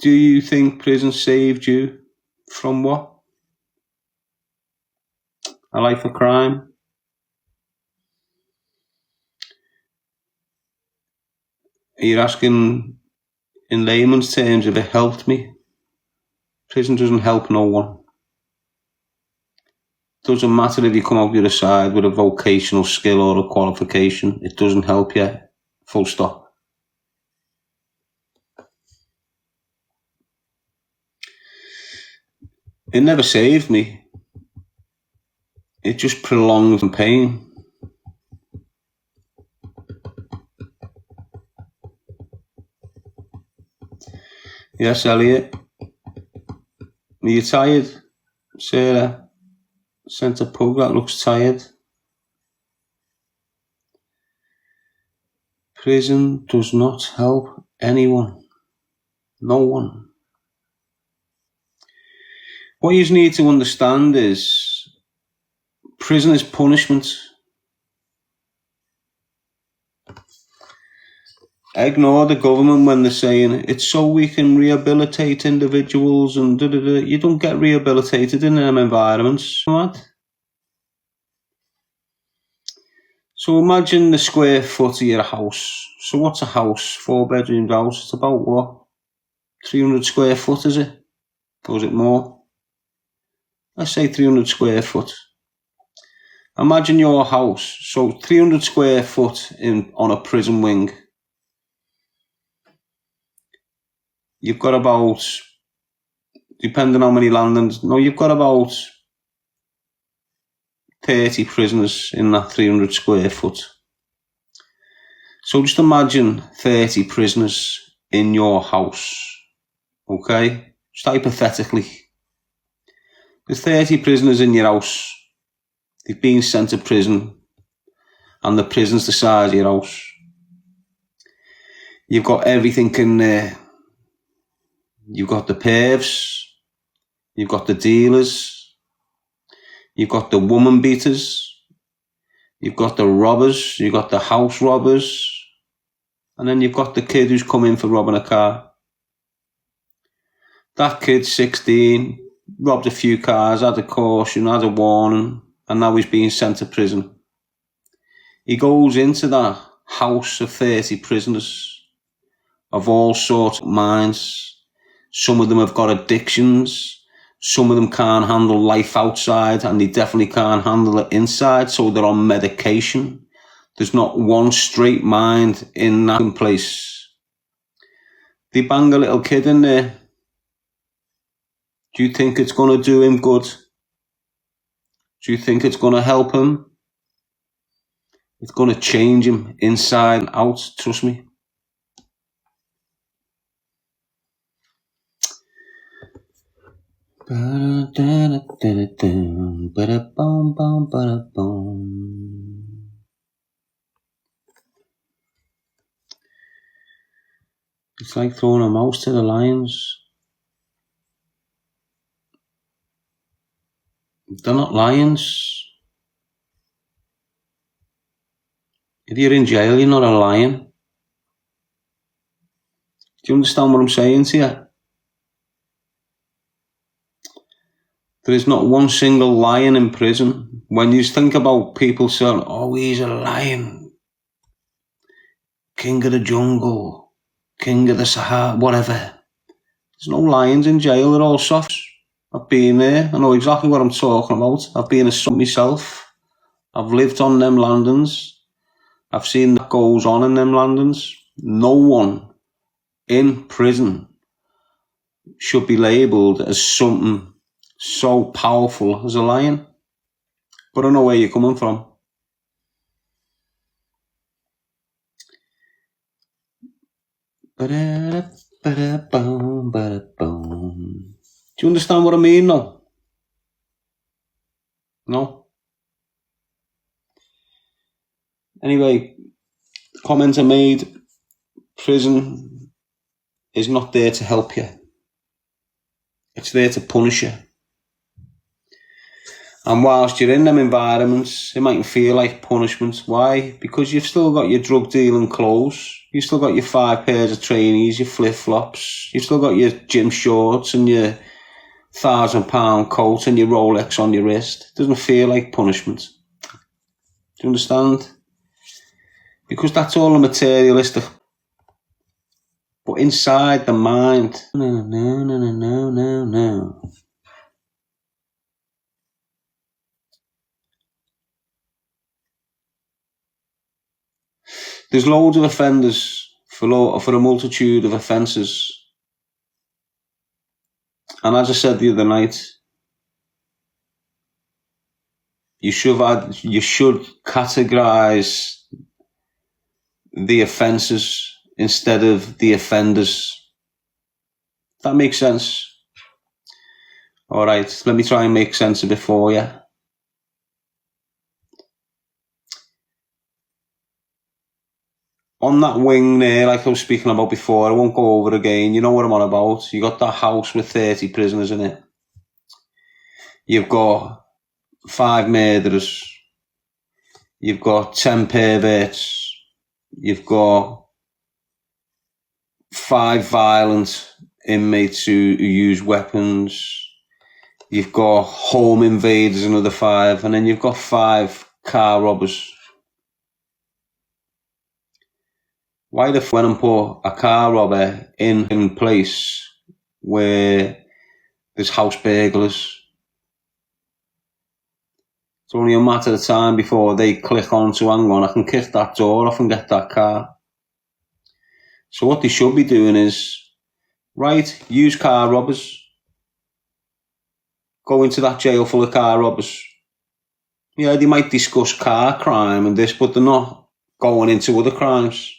Do you think prison saved you from what? A life of crime? Are you asking in layman's terms if it helped me? Prison doesn't help no one. Doesn't matter if you come out the other side with a vocational skill or a qualification. It doesn't help you. Full stop. It never saved me. It just prolonged the pain. Yes, Elliot. Are you tired? Sarah sent a pug that looks tired. Prison does not help anyone. No one. What you need to understand is prison is punishment. Ignore the government when they're saying it's so we can rehabilitate individuals and da-da-da. You don't get rehabilitated in them environments. What? So imagine the square foot of your house. So what's a house? 4-bedroom house. It's about what? 300 square foot, is it? Or is it more? Let's say 300 square foot. Imagine your house. So 300 square foot on a prison wing. You've got about, depending on how many landings, you've got about 30 prisoners in that 300 square foot. So just imagine 30 prisoners in your house, okay? Just hypothetically. There's 30 prisoners in your house. They've been sent to prison, and the prison's the size of your house. You've got everything in there. You've got the pervs, you've got the dealers, you've got the woman beaters, you've got the robbers, you've got the house robbers, and then you've got the kid who's come in for robbing a car. That kid's 16, robbed a few cars, had a caution, had a warning, and now he's being sent to prison. He goes into that house of 30 prisoners of all sorts of minds. Some of them have got addictions. Some of them can't handle life outside, and they definitely can't handle it inside, so they're on medication. There's not one straight mind in that place. They bang a little kid in there. Do you think it's going to do him good? Do you think it's going to help him? It's going to change him inside and out, trust me. It's like throwing a mouse to the lions. They're not lions. If you're in jail, you're not a lion. Do you understand what I'm saying to you? There is not one single lion in prison. When you think about people saying, oh, he's a lion, king of the jungle, king of the Sahara, whatever. There's no lions in jail, they're all softs. I've been there, I know exactly what I'm talking about. I've been a soft myself. I've lived on them landings. I've seen what goes on in them landings. No one in prison should be labelled as something so powerful as a lion. But I know where you're coming from. Do you understand what I mean now? No? Anyway, comments are made. Prison is not there to help you. It's there to punish you. And whilst you're in them environments, it mightn't feel like punishment. Why? Because you've still got your drug dealing clothes. You've still got your 5 pairs of trainees, your flip-flops. You've still got your gym shorts and your £1,000 coat and your Rolex on your wrist. It doesn't feel like punishment. Do you understand? Because that's all a materialistic. But inside the mind, no. There's loads of offenders for a multitude of offences. And as I said the other night, you should categorise the offences instead of the offenders. That makes sense? All right, let me try and make sense of it for you. On that wing there, like I was speaking about before, I won't go over again. You know what I'm on about. You got that house with 30 prisoners in it. You've got 5 murderers. You've got 10 perverts. You've got 5 violent inmates who use weapons. You've got home invaders, another 5. And then you've got 5 car robbers. Why the when and put a car robber in place where there's house burglars? It's only a matter of time before they click on to, hang on, I can kick that door off and get that car. So what they should be doing is, right, use car robbers. Go into that jail full of car robbers. Yeah, they might discuss car crime and this, but they're not going into other crimes.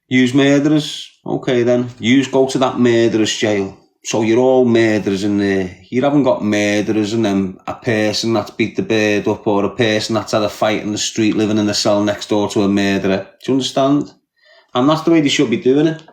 Use murderers. Okay then. Go to that murderers jail. So you're all murderers in there. You haven't got murderers and then a person that's beat the bird up or a person that's had a fight in the street living in the cell next door to a murderer. Do you understand? And that's the way they should be doing it.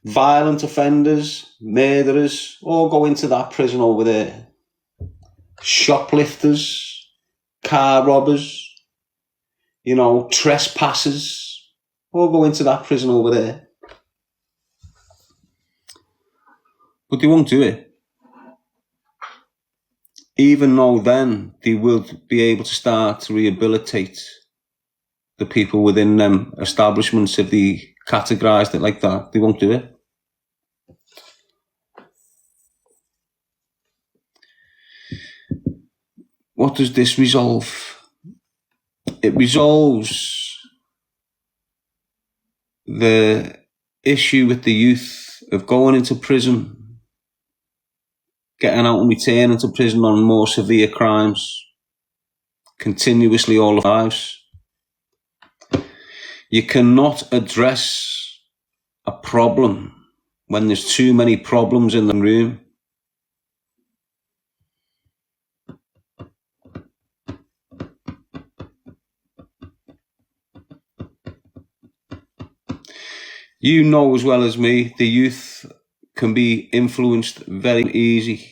Violent offenders, murderers, all go into that prison over there. Shoplifters, car robbers, trespassers, all go into that prison over there. But they won't do it. Even though then they will be able to start to rehabilitate the people within them establishments if they categorised it like that. They won't do it. What does this resolve? It resolves the issue with the youth of going into prison, getting out and returning to prison on more severe crimes, continuously all their lives. You cannot address a problem when there's too many problems in the room. You know as well as me, the youth can be influenced very easy.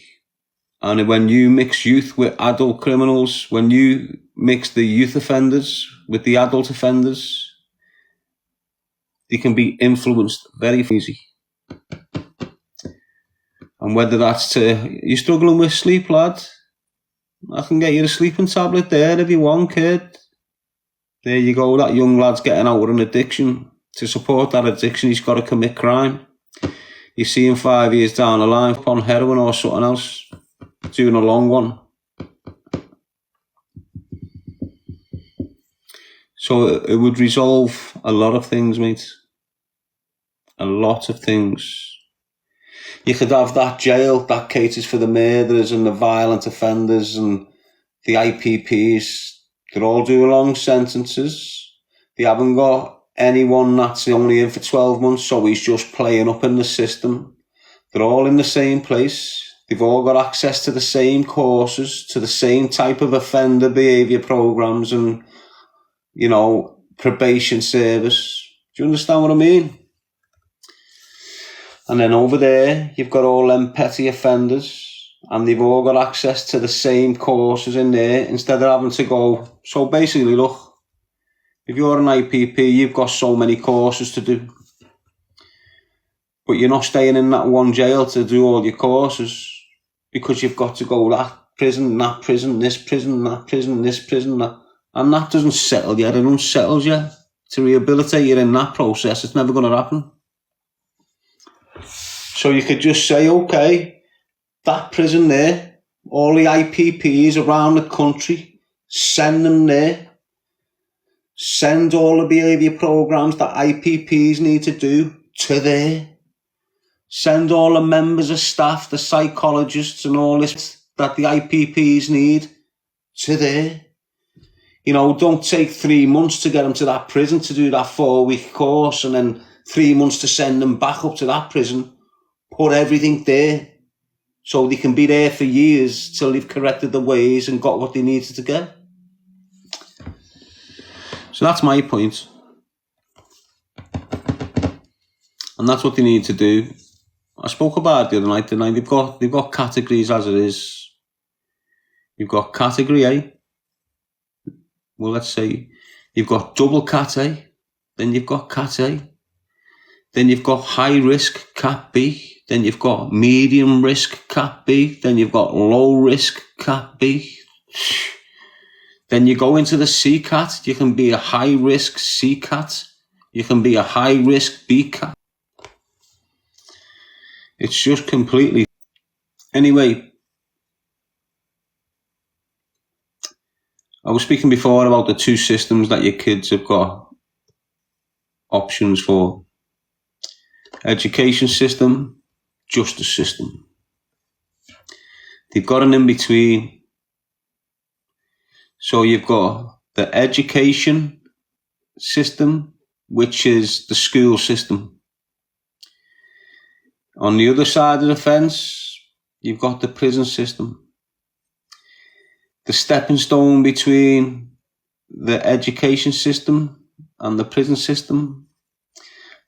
And when you mix youth with adult criminals, when you mix the youth offenders with the adult offenders, they can be influenced very easy. And whether that's you're struggling with sleep, lad, I can get you a sleeping tablet there if you want, kid. There you go, that young lad's getting out with an addiction. To support that addiction, he's got to commit crime. You see him 5 years down the line on heroin or something else, doing a long one. So it would resolve a lot of things, mate. A lot of things. You could have that jail that caters for the murderers and the violent offenders and the IPPs. They're all doing long sentences. They haven't got anyone that's only in for 12 months, so he's just playing up in the system. They're all in the same place. They've all got access to the same courses, to the same type of offender behaviour programmes and, probation service. Do you understand what I mean? And then over there, you've got all them petty offenders and they've all got access to the same courses in there instead of having to go. So basically, look, if you're an IPP, you've got so many courses to do, but you're not staying in that one jail to do all your courses because you've got to go that prison, this prison, that prison, this prison, that. And that doesn't settle you. It unsettles you. To rehabilitate you in that process, it's never going to happen. So you could just say, okay, that prison there, all the IPPs around the country, send them there. Send all the behaviour programs that IPPs need to do to there. Send all the members of staff, the psychologists and all this that the IPPs need to there. You know, don't take 3 months to get them to that prison to do that 4-week course and then 3 months to send them back up to that prison. Put everything there so they can be there for years till they've corrected the ways and got what they needed to get. So that's my point. And that's what they need to do. I spoke about it the other night, didn't I? They've got categories as it is. You've got category A. Well, let's say you've got double cat A, then you've got cat A, then you've got high risk cat B, then you've got medium risk cat B, then you've got low risk cat B. Then you go into the C cat, you can be a high risk C cat, you can be a high risk B cat. It's just completely. Anyway, I was speaking before about the two systems that your kids have got options for. Education system, justice system. They've got an in-between. So you've got the education system, which is the school system. On the other side of the fence, you've got the prison system. The stepping stone between the education system and the prison system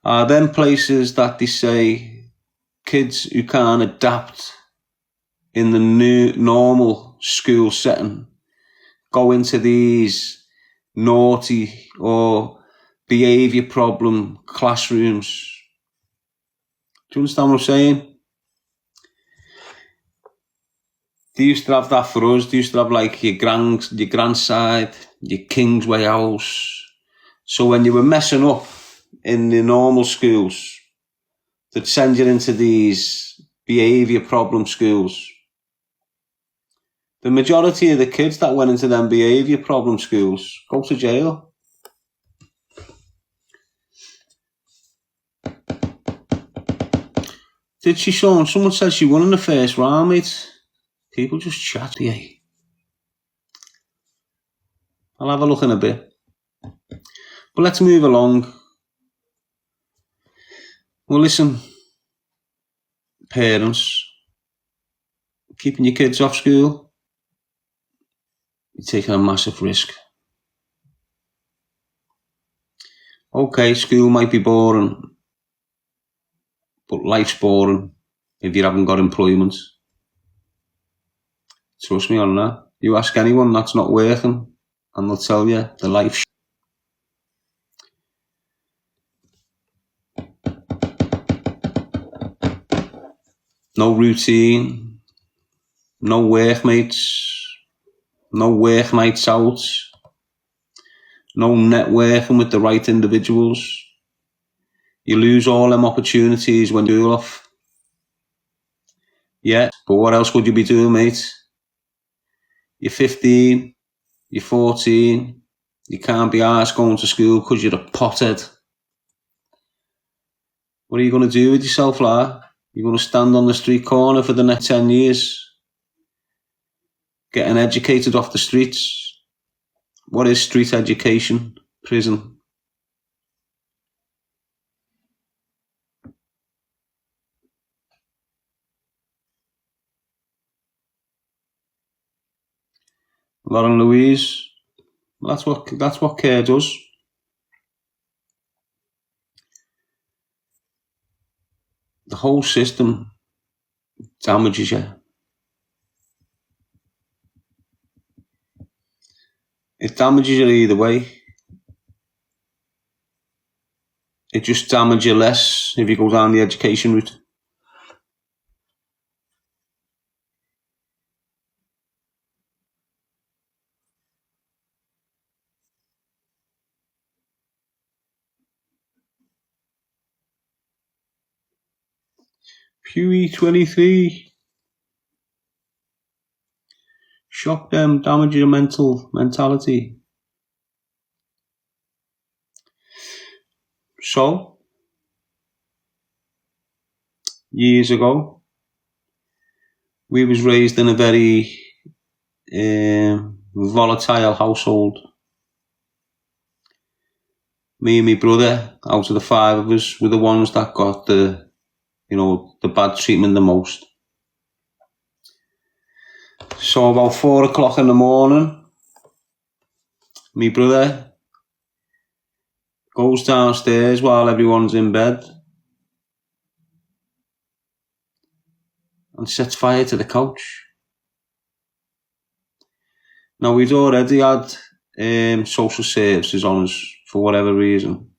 are them places that they say kids who can't adapt in the new normal school setting go into these naughty or behaviour problem classrooms. Do you understand what I'm saying? They used to have that for us. They used to have like your grandside, your Kingsway house. So when you were messing up in the normal schools, they'd send you into these behaviour problem schools. The majority of the kids that went into them behaviour problem schools go to jail. Did she, Sean? Someone said she won in the first round, mate. People just chat to you. I'll have a look in a bit. But let's move along. Well, listen, parents, keeping your kids off school, you're taking a massive risk. Okay, school might be boring, but life's boring if you haven't got employment. Trust me on that. You ask anyone that's not working and they'll tell you the life. No routine, no workmates, no work nights out, no networking with the right individuals. You lose all them opportunities when you're off. Yeah, but what else would you be doing, mate? You're 15, you're 14, you can't be arsed going to school because you're a pothead. What are you going to do with yourself, lad? You're going to stand on the street corner for the next 10 years, getting educated off the streets. What is street education? Prison. Lauren Louise, that's what care does. The whole system damages you. It damages you either way. It just damages you less if you go down the education route. Pewee 23. Shock them, damage your mentality. So, years ago, we was raised in a very volatile household. Me and my brother, out of the five of us, were the ones that got the bad treatment the most. So about 4 o'clock in the morning, my brother goes downstairs while everyone's in bed and sets fire to the couch. Now, we'd already had social services on us for whatever reason.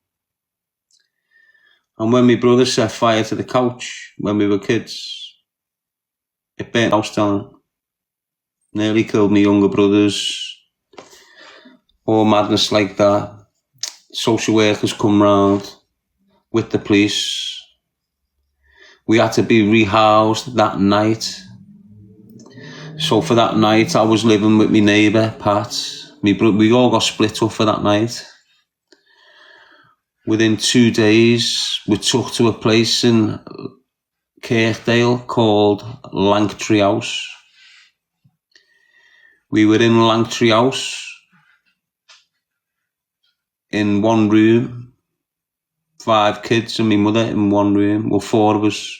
And when my brother set fire to the couch when we were kids, it burnt the house down. Nearly killed my younger brothers. All madness like that. Social workers come round with the police. We had to be rehoused that night. So for that night, I was living with my neighbour, Pat. We all got split up for that night. Within 2 days, we took to a place in Kirkdale called Langtree House. We were in Langtree House in one room, 5 kids and my mother in one room. Well, 4 of us.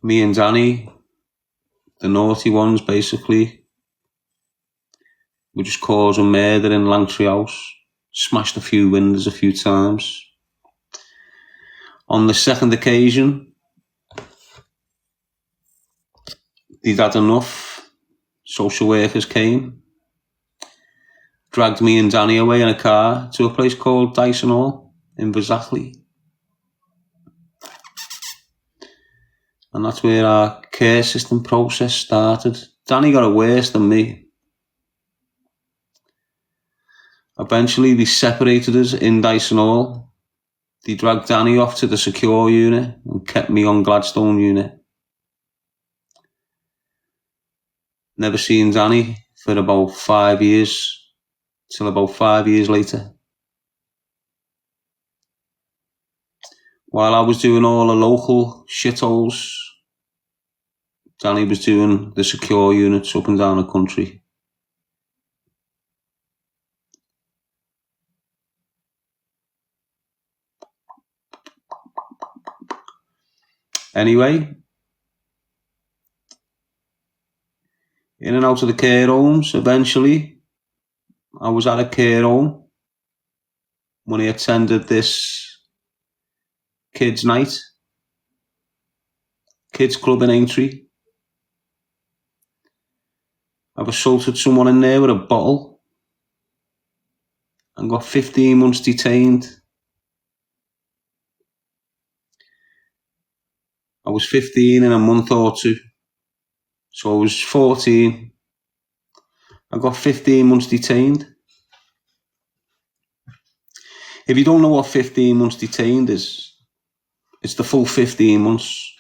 Me and Danny, the naughty ones basically, were just causing murder in Langtree House. Smashed a few windows a few times. On the second occasion, they'd had enough. Social workers came, dragged me and Danny away in a car to a place called Dyson Hall in Verzachley. And that's where our care system process started. Danny got it worse than me. Eventually, they separated us in Dyson Hall. They dragged Danny off to the secure unit and kept me on Gladstone unit. Never seen Danny for about 5 years, till about 5 years later. While I was doing all the local shitholes, Danny was doing the secure units up and down the country. Anyway, in and out of the care homes, eventually, I was at a care home when I attended this kids' night, kids' club in Aintree. I've assaulted someone in there with a bottle and got 15 months detained. I was 15 in a month or two. So I was 14. I got 15 months detained. If you don't know what 15 months detained is, it's the full 15 months.